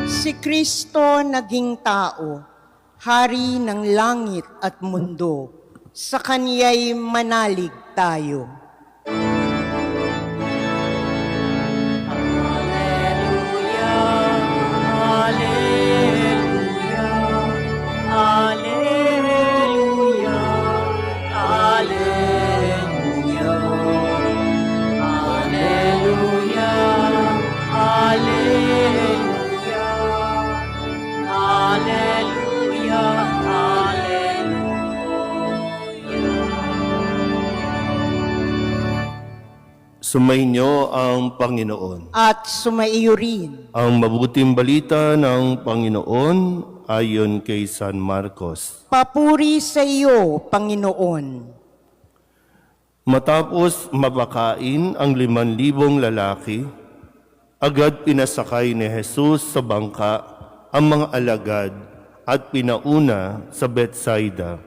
Si Kristo naging tao, hari ng langit at mundo, sa Kaniya'y manalig tayo. Sumainyo ang Panginoon. At sumaiyo rin. Ang mabuting balita ng Panginoon ayon kay San Marcos. Papuri sa iyo, Panginoon. Matapos mapakain ang 5,000 lalaki, agad pinasakay ni Jesus sa bangka ang mga alagad at pinauna sa Bethsaida,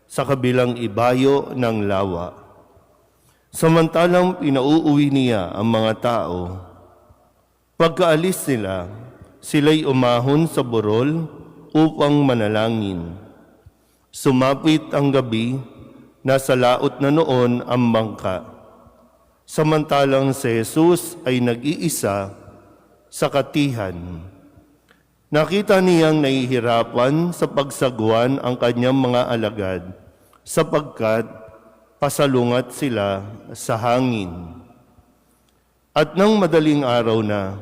sa kabilang ibayo ng lawa. Samantalang pinauuwi niya ang mga tao, pagkaalis nila, sila'y umahon sa burol upang manalangin. Sumapit ang gabi, nasa laot na noon ang bangka. Samantalang si Jesus ay nag-iisa sa katihan. Nakita niyang nahihirapan sa pagsagwan ang kanyang mga alagad, sapagkat pasalungat sila sa hangin. At nang madaling araw na,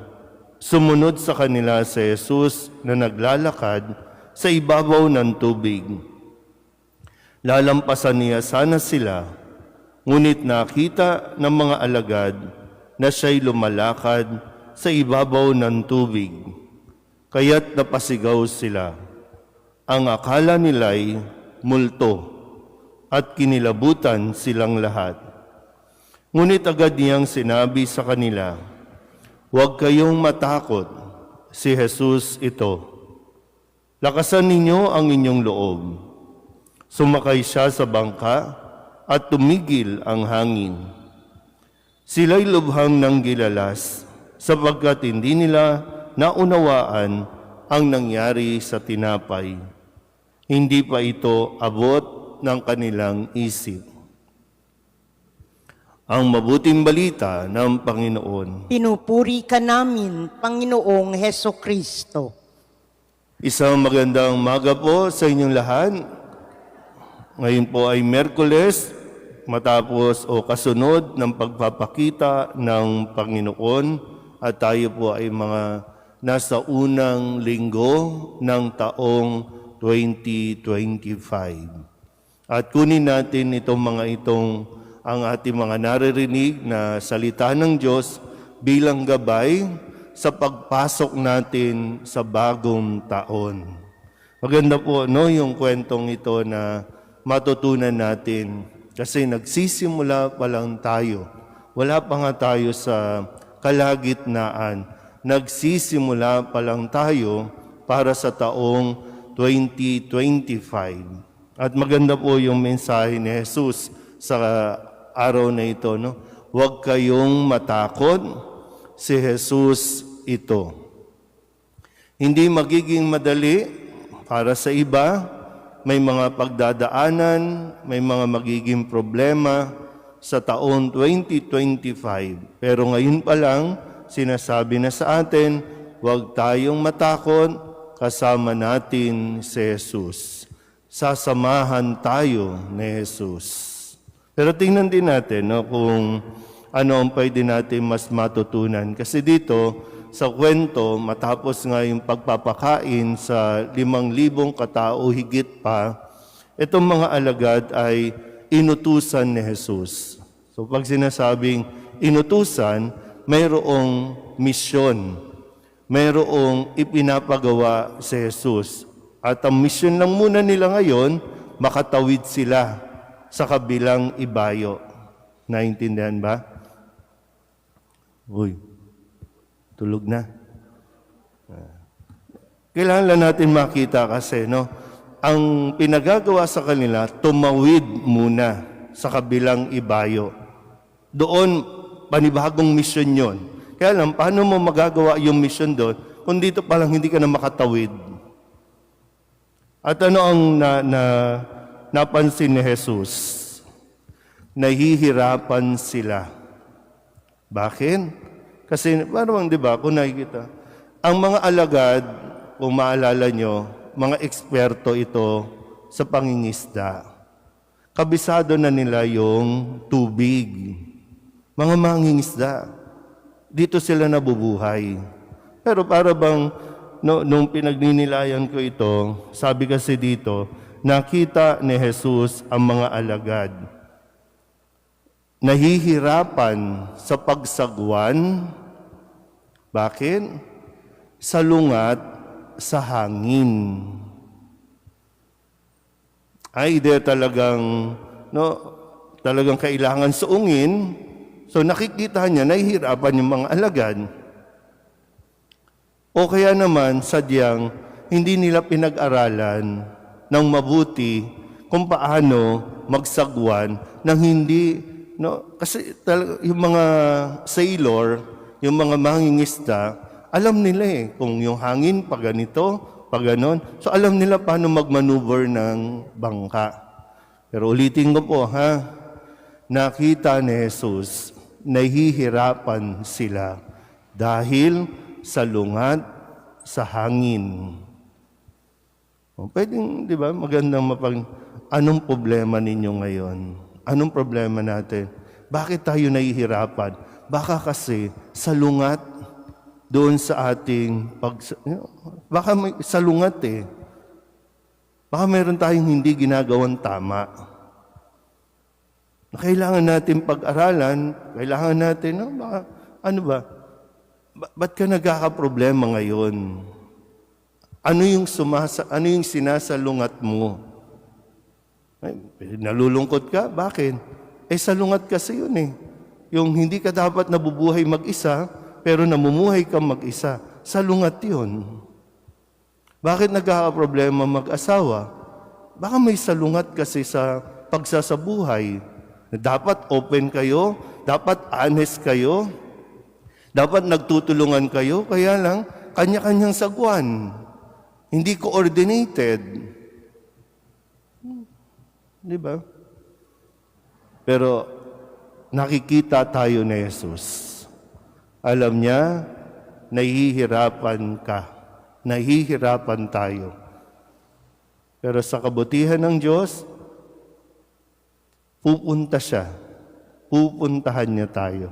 sumunod sa kanila si Jesus na naglalakad sa ibabaw ng tubig. Lalampasan niya sana sila, ngunit nakita ng mga alagad na siya'y lumalakad sa ibabaw ng tubig. Kaya't napasigaw sila. Ang akala nila'y multo, at kinilabutan silang lahat. Ngunit agad niyang sinabi sa kanila, "Huwag kayong matakot, si Jesus ito. Lakasan ninyo ang inyong loob." Sumakay siya sa bangka at tumigil ang hangin. Sila'y lubhang nang gilalas, sapagkat hindi nila naunawaan ang nangyari sa tinapay. Hindi pa ito abot ng kanilang isip. Ang mabuting balita ng Panginoon. Pinupuri ka namin, Panginoong Heso Kristo. Isang magandang umaga po sa inyong lahat. Ngayon po ay Miyerkules, matapos o kasunod ng pagpapakita ng Panginoon, at tayo po ay mga nasa unang linggo ng taong 2025. At kunin natin ang ating mga naririnig na salita ng Diyos bilang gabay sa pagpasok natin sa bagong taon. Maganda po yung kwentong ito na matutunan natin kasi nagsisimula pa lang tayo. Wala pa nga tayo sa kalagitnaan. Nagsisimula pa lang tayo para sa taong 2025. At maganda po yung mensahe ni Jesus sa araw na ito, no? Huwag kayong matakot, si Jesus ito. Hindi magiging madali para sa iba, may mga pagdadaanan, may mga magiging problema sa taon 2025. Pero ngayon pa lang, sinasabi na sa atin, huwag tayong matakot, kasama natin si Jesus. Sasamahan tayo ni Jesus. Pero tingnan din natin kung ano ang pwede natin mas matutunan. Kasi dito, sa kwento, matapos nga yung pagpapakain sa 5,000 katao higit pa, itong mga alagad ay inutusan ni Jesus. So pag sinasabing inutusan, mayroong misyon, mayroong ipinapagawa si Jesus. At ang mission lang muna nila ngayon, makatawid sila sa kabilang ibayo. Naintindihan ba? Uy, tulog na. Kailangan lang natin makita kasi, ang pinagagawa sa kanila, tumawid muna sa kabilang ibayo. Doon, panibagong mission yon. Kaya lang, paano mo magagawa yung mission doon? kung dito pa lang hindi ka na makatawid. At ano ang napansin ni Jesus? Nahihirapan sila. Bakit? Kasi parang, di ba, kung nakikita, ang mga alagad, kung maalala nyo, mga eksperto ito sa pangingisda. Kabisado na nila yung tubig. Mga mangingisda. Dito sila nabubuhay. Pero para bang, nung pinagninilayan ko ito, sabi kasi dito, nakita ni Jesus ang mga alagad. Nahihirapan sa pagsagwan. Bakit? Salungat sa hangin. Either talagang kailangan suungin, so nakikita niya, nahihirapan yung mga alagad. O kaya naman, sadyang, hindi nila pinag-aralan ng mabuti kung paano magsagwan ng hindi, kasi yung mga sailor, yung mga mangingisda, alam nila kung yung hangin pa ganito, pa ganon. So alam nila paano magmaneuver ng bangka. Pero ulitin ko po nakita ni Jesus, nahihirapan sila dahil sa lungat sa hangin. Pwedeng, di ba, magandang anong problema ninyo ngayon? Anong problema natin? Bakit tayo nahihirapan? Baka kasi sa lungat doon sa ating baka may salungat Baka meron tayong hindi ginagawang tama. Kailangan natin pag-aralan, kailangan natin, ba't ka nagkakaproblema ngayon? Ano yung sinasalungat mo? Ay, nalulungkot ka? Bakit? Salungat kasi yun Yung hindi ka dapat nabubuhay mag-isa, pero namumuhay kang mag-isa. Salungat yun. Bakit nagkakaproblema mag-asawa? Baka may salungat kasi sa pagsasabuhay. Dapat open kayo, dapat honest kayo, dapat nagtutulungan kayo, kaya lang kanya-kanyang sagwan. Hindi coordinated. Di ba? Pero nakikita tayo ni Jesus. Alam niya, nahihirapan ka. Nahihirapan tayo. Pero sa kabutihan ng Diyos, pupunta siya. Pupuntahan niya tayo.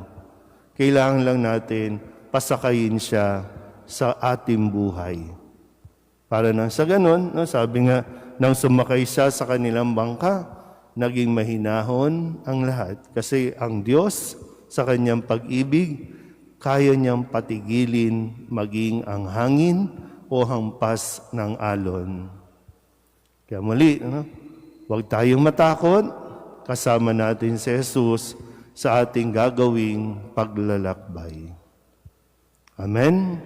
Kailangan lang natin pasakayin siya sa ating buhay. Para nang sa ganon, sabi nga, nang sumakay siya sa kanilang bangka, naging mahinahon ang lahat. Kasi ang Diyos, sa kanyang pag-ibig, kaya niyang patigilin maging ang hangin o hampas ng alon. Kaya muli, huwag tayong matakot, kasama natin si Jesus sa ating gagawing paglalakbay. Amen.